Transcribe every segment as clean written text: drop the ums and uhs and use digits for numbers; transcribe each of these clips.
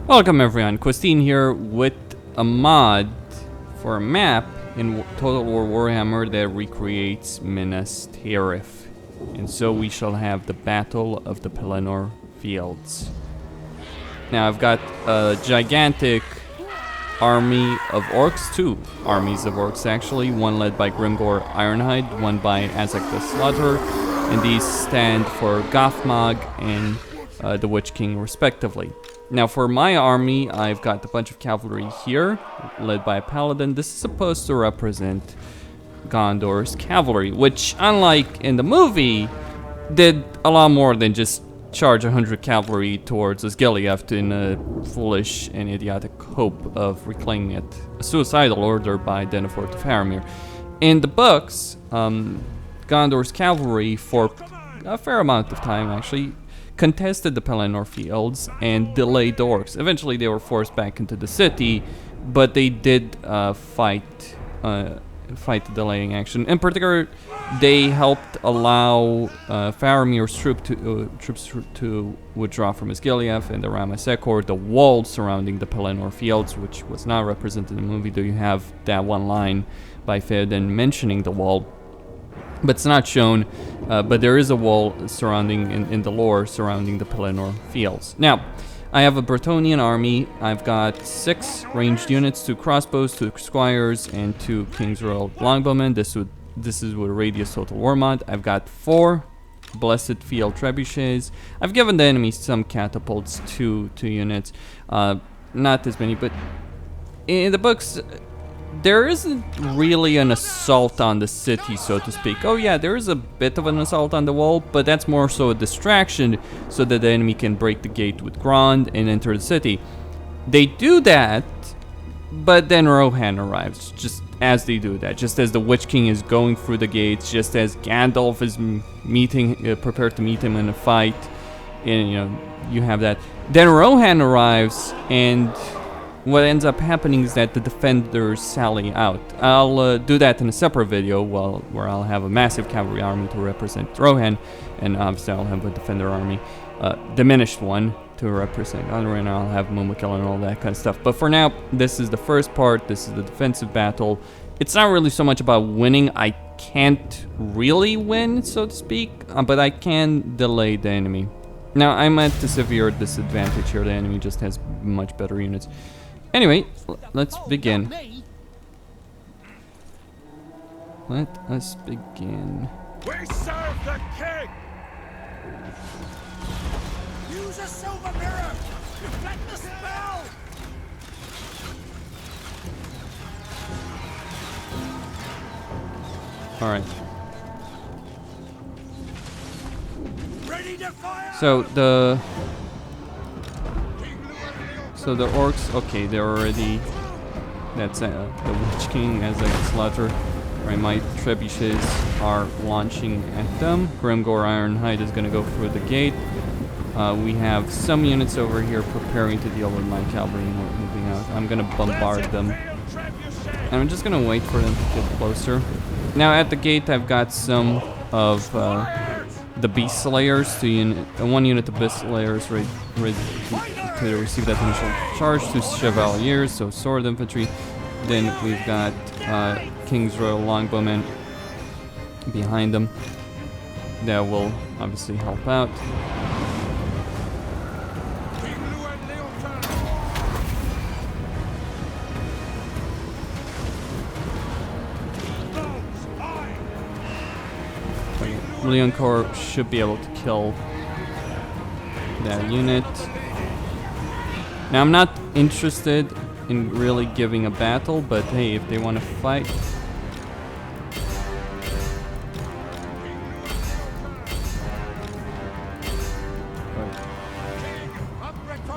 Welcome everyone, Costin here with a mod for a map in Total War Warhammer that recreates Minas Tirith. And so we shall have the Battle of the Pelennor Fields. Now I've got a gigantic army of orcs, two armies of orcs actually, one led by Grimgor Ironhide, one by Azak the Slaughter, and these stand for Gothmog and the Witch King respectively. Now for my army, I've got a bunch of cavalry here, led by a paladin. This is supposed to represent Gondor's cavalry, which, unlike in the movie, did a lot more than just charge 100 cavalry towards Osgiliath in a foolish and idiotic hope of reclaiming it. A suicidal order by Denethor to Faramir. In the books, Gondor's cavalry, for a fair amount of time actually, contested the Pelennor fields and delayed the orcs. Eventually they were forced back into the city, but they did fight the delaying action. In particular, they helped allow Faramir's troops to withdraw from Osgiliath and the Ramasekor, the wall surrounding the Pelennor fields, which was not represented in the movie, though you have that one line by Theoden mentioning the wall. But it's not shown, but there is a wall surrounding, in the lore, surrounding the Pelennor fields. Now, I have a Bretonnian army. I've got 6 ranged units, 2 crossbows, 2 squires, and 2 King's Royal Longbowmen. This is with a Radius Total War mod. I've got 4 Blessed Field Trebuchets. I've given the enemy some catapults, 2 units. Not as many, but in the books, there isn't really an assault on the city, so to speak. Oh yeah, there is a bit of an assault on the wall, but that's more so a distraction so that the enemy can break the gate with Grond and enter the city. They do that, but then Rohan arrives, just as they do that, just as the Witch King is going through the gates, just as Gandalf is prepared to meet him in a fight, and you have that. Then Rohan arrives, and what ends up happening is that the defenders sally out. I'll do that in a separate video where I'll have a massive cavalry army to represent Rohan, and obviously I'll have a defender army, diminished one, to represent Gondor, and I'll have Mumakil and all that kind of stuff. But for now, this is the first part. This is the defensive battle. It's not really so much about winning. I can't really win, so to speak, but I can delay the enemy. Now, I'm at a severe disadvantage here. The enemy just has much better units. Anyway, let's begin. Let us begin. We serve the king! Use a silver mirror! Deflect the spell! Alright. Ready to fire! So the orcs, okay, they're already, that's the Witch King as a slaughter. Right, my trebuchets are launching at them. Grimgor Ironhide is gonna go through the gate. We have some units over here preparing to deal with my cavalry moving out. I'm gonna bombard them. And I'm just gonna wait for them to get closer. Now at the gate I've got some of the Beast Slayers, one unit of Beast Slayers ready to receive that initial charge, 2 Chevaliers, so sword infantry. Then we've got King's Royal Longbowmen behind them. That will obviously help out. Leoncor should be able to kill that unit. Now I'm not interested in really giving a battle, but hey, if they want to fight.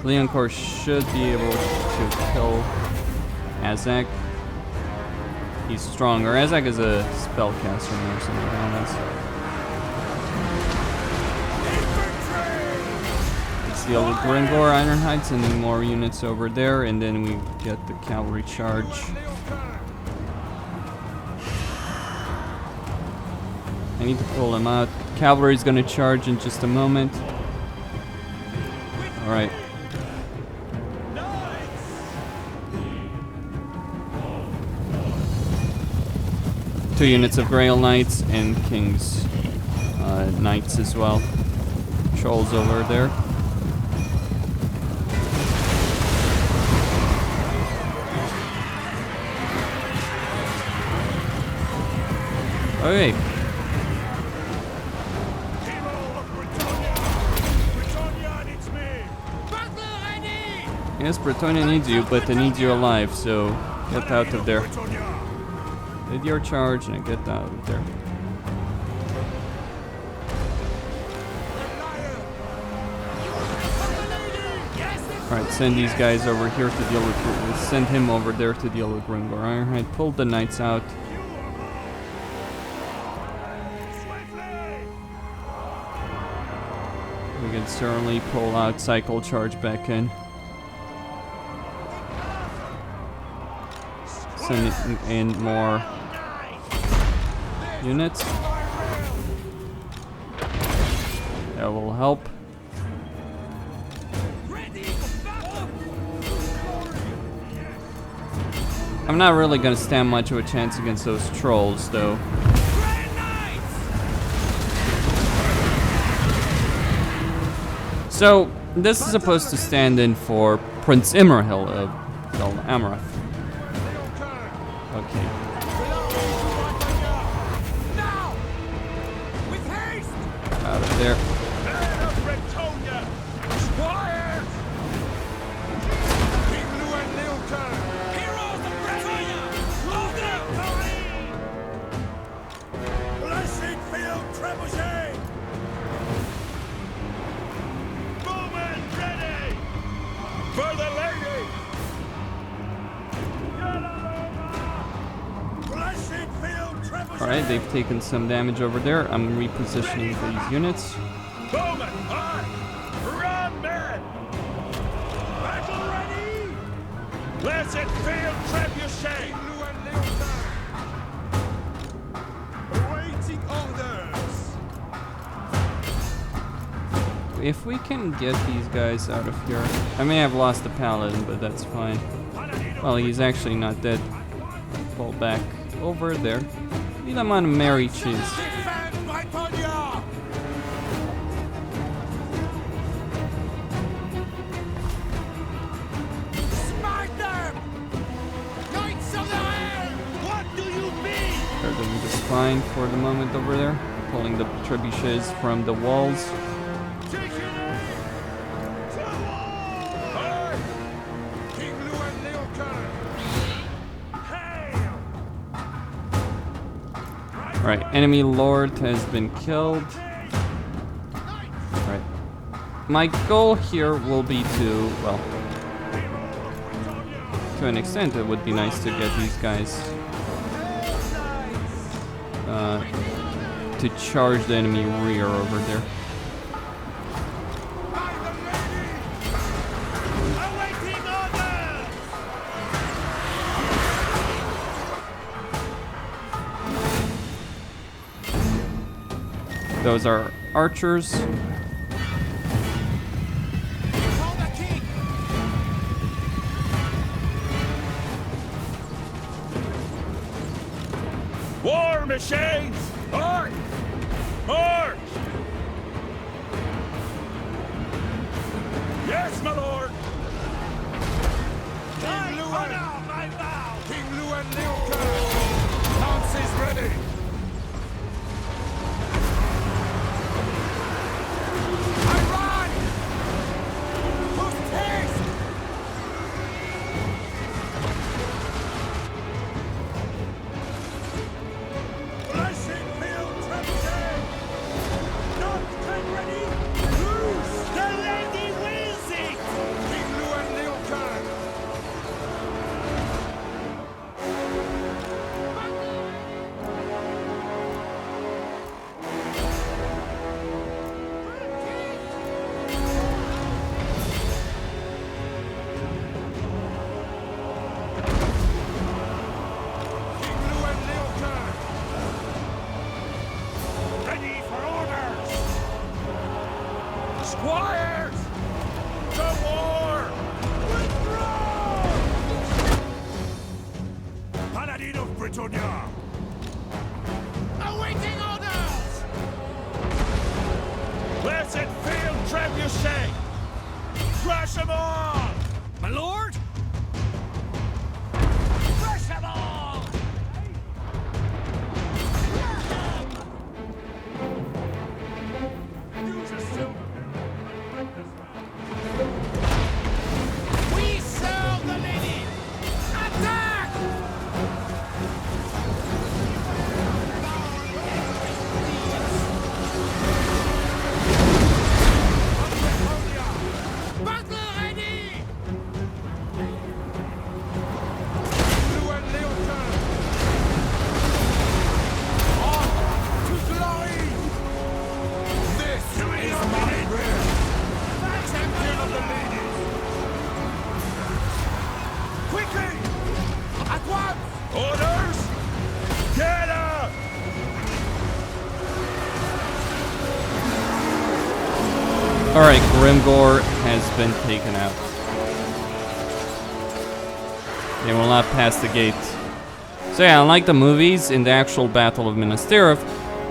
Leoncor should be able to kill Azak. He's stronger. Azak is a spellcaster or something like that. The old Grimgor Ironhide sending more units over there, and then we get the Cavalry Charge. I need to pull him out. Cavalry's gonna charge in just a moment. Alright. No 2 units of Grail Knights and King's Knights as well. Trolls over there. Okay. Hero of Bretonnia! Bretonnia needs me! Battle ready! Yes, Bretonnia needs you, but they need you alive, so get out of there. Bretonnia! Did your charge and get out of there. Alright, send these guys over here to deal with... Send him over there to deal with Gondor. Alright, pull the knights out. We can certainly pull out Cycle Charge back in. Send in more units. That will help. I'm not really gonna stand much of a chance against those trolls, though. So, this is supposed to stand in for Prince Imrahil of Dol Amroth. Okay. Out of there. Alright, they've taken some damage over there. I'm repositioning these units. Bowman, aye! Run, men! Battle ready! Blessed field trebuchet! Awaiting orders! If we can get these guys out of here... I may have lost the paladin, but that's fine. Well, he's actually not dead. Fall back over there. Leave them on a merry cheese. They're doing just fine for the moment over there. Pulling the trebuchets from the walls. Alright, enemy lord has been killed. Alright. My goal here will be to, well, to an extent it would be nice to get these guys to charge the enemy rear over there. Those are archers. War machines! March! March! Yes, my lord! King Luan! King Luan Leoka! Lance is ready! Crush them all! My lord! Crush them all! Use a silver. We serve the lady! Attack! Battle ready! Blue and Leotar! On to glory! This is my will! Champion of the ladies! Quickly! At once! Orders! Get up! Alright, Grimgor has been taken out. They will not pass the gate. So yeah, unlike the movies, in the actual Battle of Minas Tirith,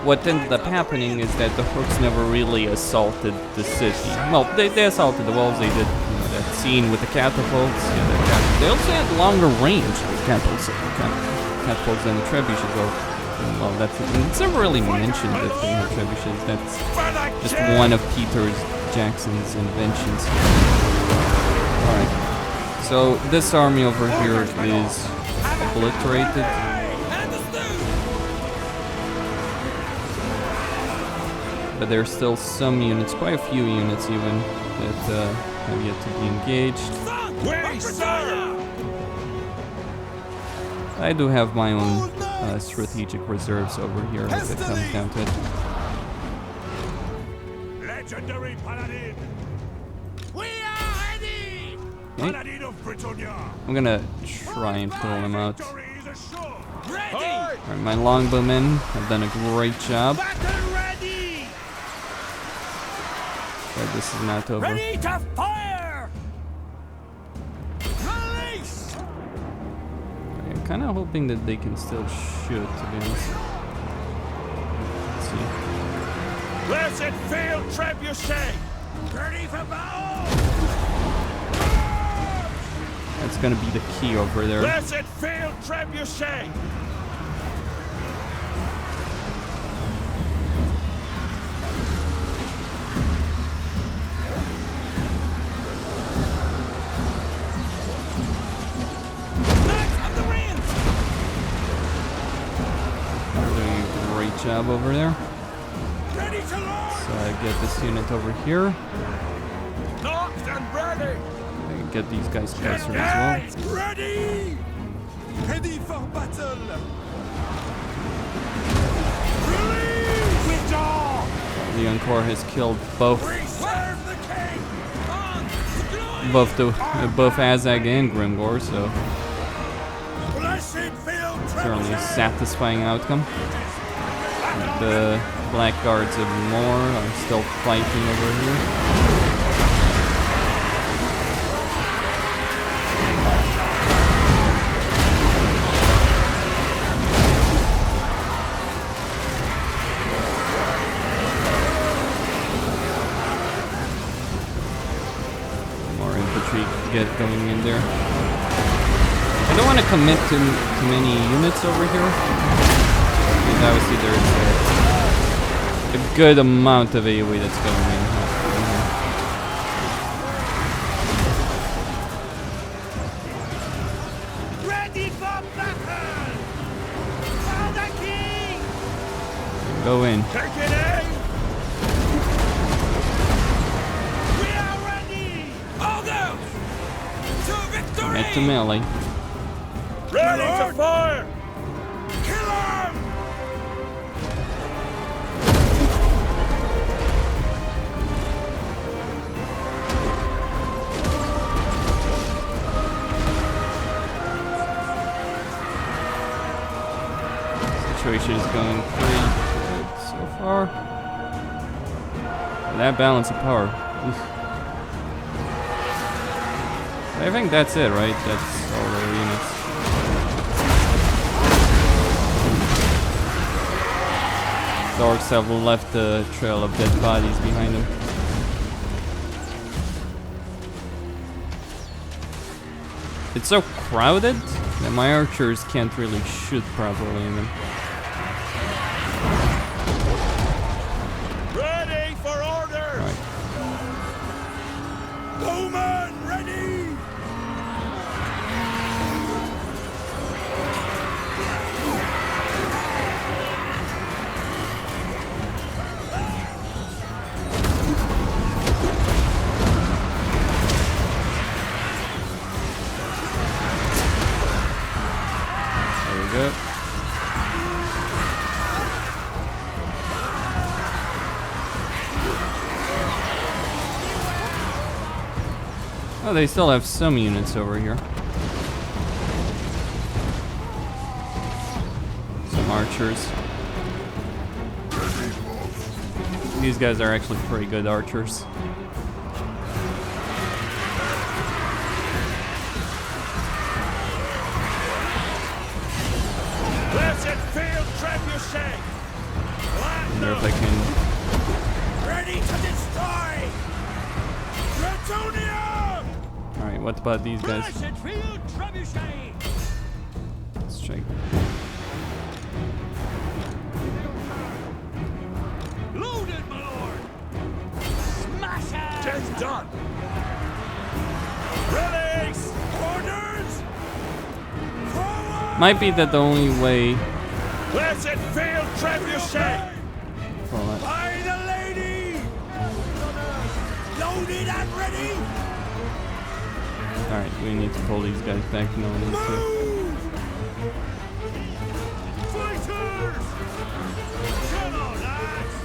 what ended up happening is that the hooks never really assaulted the city. Well, they assaulted the walls, they did that scene with the catapults. They also had longer range with catapults than the trebuchets. Well, it's never really mentioned that they have trebuchets. That's just one of Peter Jackson's inventions. Alright, so this army over here is obliterated. But there's still some units, quite a few units even, that have yet to be engaged. I do have my own strategic reserves over here as it comes down to it. Legendary Paladin! We are ready! Okay. Paladin of Bretonnia! I'm gonna try and pull them out. Victory is assured! Ready! Alright, my longbowmen have done a great job. Battle ready! But this is not over. Ready to fire! Release! I'm kind of hoping that they can still shoot, to be honest. Let's see. Blessed field trebuchet! Ready for battle! That's gonna be the key over there. Blessed field trebuchet! They're doing a great job over there. Ready to launch! So I get this unit over here. Knocked and ready! I get these guys closer as well. Ready! Ready for battle! Release! Withdraw! The Encore has killed both We serve the king! On to glory! both Azag and Grimgor, so Blessed field certainly a trebuchet! satisfying outcome. The Blackguards of Moor are still fighting over here. More infantry get going in there. I don't want to commit to many units over here, because obviously there's a good amount of AoE that's going in. Ready for battle! For the king! Go in. Take it in! We are ready! All those! To victory! Right to melee. Ready to fire! Kill him! Situation is going pretty good so far. That balance of power. Oof. I think that's it, right? That's all their units. The orcs have left a trail of dead bodies behind them. It's so crowded that my archers can't really shoot properly even. Ready for orders! Right. Bowman, ready! There we go. Oh, they still have some units over here. Some archers. These guys are actually pretty good archers. Blessed field trebuchet! Wonder if I can. Ready to destroy! Bretonnia! Alright, what about these guys? Blessed field trebuchet! Let's check. Loaded, my lord! Smash it! Just done! Release! Orders! Forward! Might be that the only way. Blessed field trebuchet! Well, By the lady! Loaded and ready! alright, we need to pull these guys back. No one needs to. Move! Fighters! Come on, lads!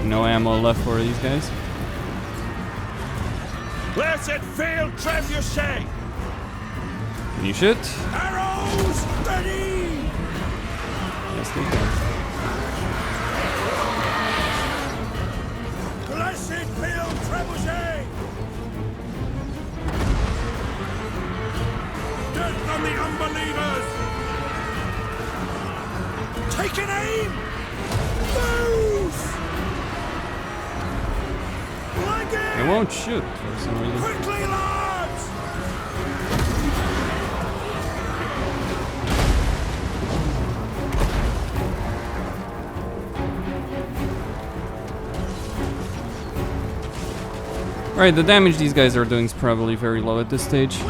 No ammo left for these guys. Blessed field trebuchet! Can you shoot? Arrows ready! Yes, they can. Blessed field trebuchet! Death on the unbelievers! Take an aim! Move! Like It it! won't shoot for some reason. Quickly, lads! Alright, the damage these guys are doing is probably very low at this stage.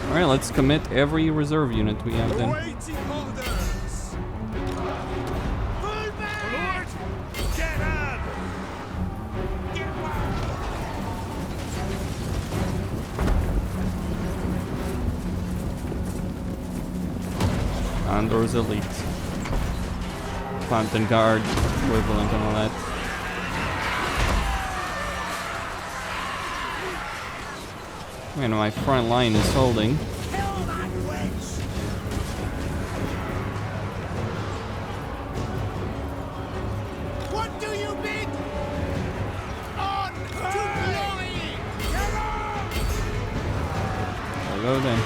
Alright, let's commit every reserve unit we have then. Awaiting orders! Move back! Lord! Get up! Get back! Gondor's elite. Fountain Guard, equivalent and all that. And my front line is holding. Kill that witch! What do you bid? On to glory! Get up! There we go then.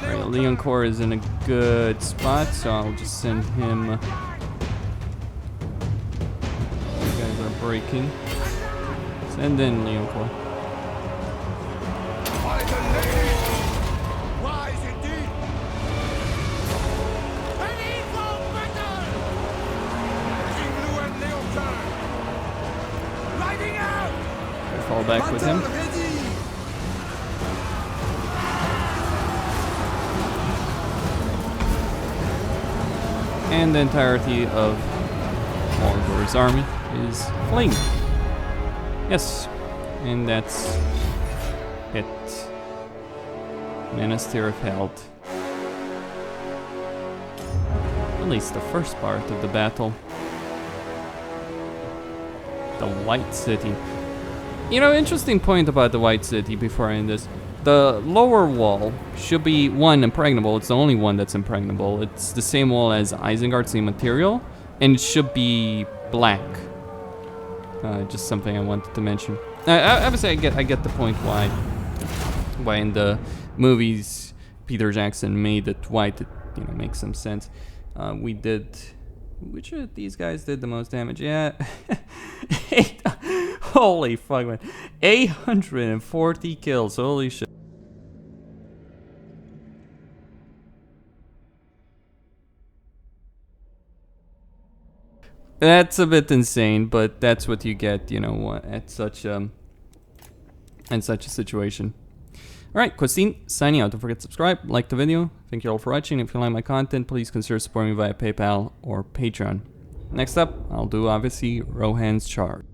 Alright, Leon Core is in a good spot, so I'll just send him. You guys are breaking. Send in Leon Core. By the lady! Wise indeed! Ready for battle! King Llewellyn Leotar! Riding out! I fall back with him. Ready! And the entirety of Mordor's army is fleeing. Yes, and that's it. Minas Tirith held. At least the first part of the battle. The White City. You know, interesting point about the White City before I end this. The lower wall should be, one, impregnable. It's the only one that's impregnable. It's the same wall as Isengard's same material, and it should be black. Just something I wanted to mention. I would say I get the point why in the movies Peter Jackson made it white. It makes some sense. We did Which of these guys did the most damage? Yeah. Holy fuck, man. 840 kills. Holy shit. That's a bit insane, but that's what you get, you know, at such a situation. Alright, Costin, signing out. Don't forget to subscribe, like the video. Thank you all for watching. If you like my content, please consider supporting me via PayPal or Patreon. Next up, I'll do, obviously, Rohan's Charge.